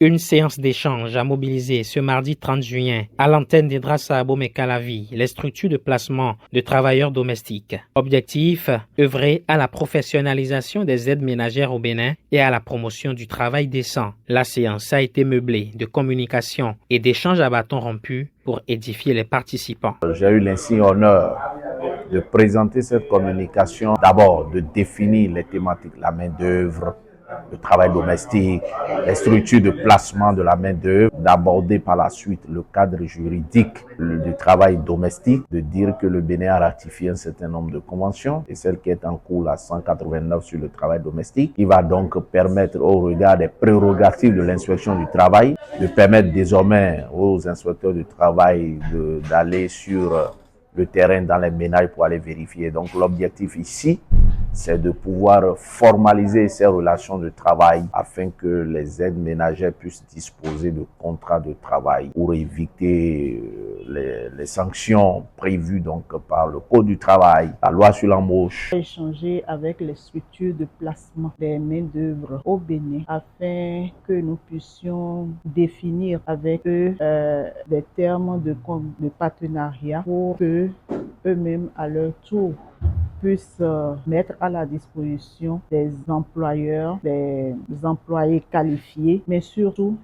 Une séance d'échange a mobilisé ce mardi 30 juin à l'antenne des Drassa Abomey Calavi les structures de placement de travailleurs domestiques. Objectif, œuvrer à la professionnalisation des aides ménagères au Bénin et à la promotion du travail décent. La séance a été meublée de communication et d'échanges à bâtons rompus pour édifier les participants. J'ai eu l'insigne honneur de présenter cette communication, d'abord de définir les thématiques, la main-d'œuvre, le travail domestique, les structures de placement de la main-d'œuvre, d'aborder par la suite le cadre juridique du travail domestique, de dire que le Bénin a ratifié un certain nombre de conventions et celle qui est en cours, la 189 sur le travail domestique, qui va donc permettre au regard des prérogatives de l'inspection du travail, de permettre désormais aux inspecteurs du travail d'aller sur le terrain dans les ménages pour aller vérifier. Donc l'objectif ici, c'est de pouvoir formaliser ces relations de travail afin que les aides ménagères puissent disposer de contrats de travail pour éviter les sanctions prévues donc par le Code du travail, la loi sur l'embauche. Échanger avec les structures de placement des main-d'œuvre au Bénin afin que nous puissions définir avec eux des termes de partenariat pour que eux-mêmes à leur tour puissent mettre à la disposition des employeurs, des employés qualifiés, mais surtout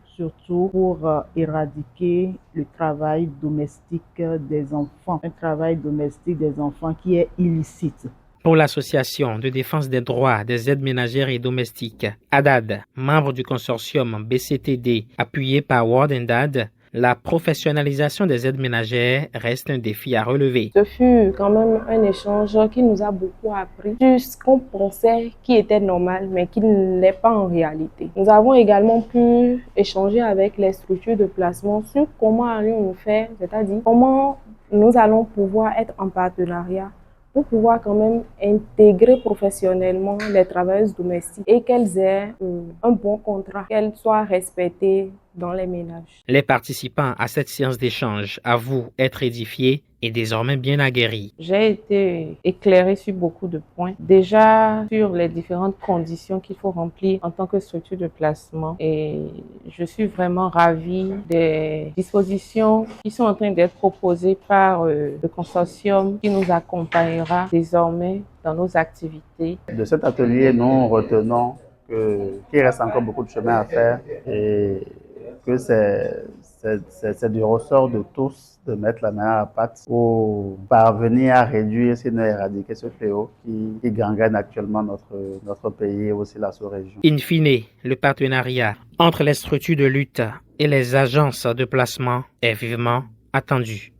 pour éradiquer le travail domestique des enfants, un travail domestique des enfants qui est illicite. Pour l'Association de défense des droits des aides ménagères et domestiques, ADAD, membre du consortium BCTD appuyé par World and Dad, la professionnalisation des aides ménagères reste un défi à relever. Ce fut quand même un échange qui nous a beaucoup appris sur ce qu'on pensait qui était normal, mais qui ne l'est pas en réalité. Nous avons également pu échanger avec les structures de placement sur comment allons-nous faire, c'est-à-dire comment nous allons pouvoir être en partenariat pour pouvoir quand même intégrer professionnellement les travailleuses domestiques et qu'elles aient un bon contrat, qu'elles soient respectées dans les ménages. Les participants à cette séance d'échange avouent être édifiés et désormais bien aguerris. J'ai été éclairée sur beaucoup de points. Déjà sur les différentes conditions qu'il faut remplir en tant que structure de placement. Et je suis vraiment ravie des dispositions qui sont en train d'être proposées par le consortium qui nous accompagnera désormais dans nos activités. De cet atelier, nous retenons qu'il reste encore beaucoup de chemin à faire et que c'est du ressort de tous de mettre la main à la pâte pour parvenir à réduire, sinon éradiquer ce fléau qui gangrène actuellement notre pays et aussi la sous-région. In fine, le partenariat entre les structures de lutte et les agences de placement est vivement attendu.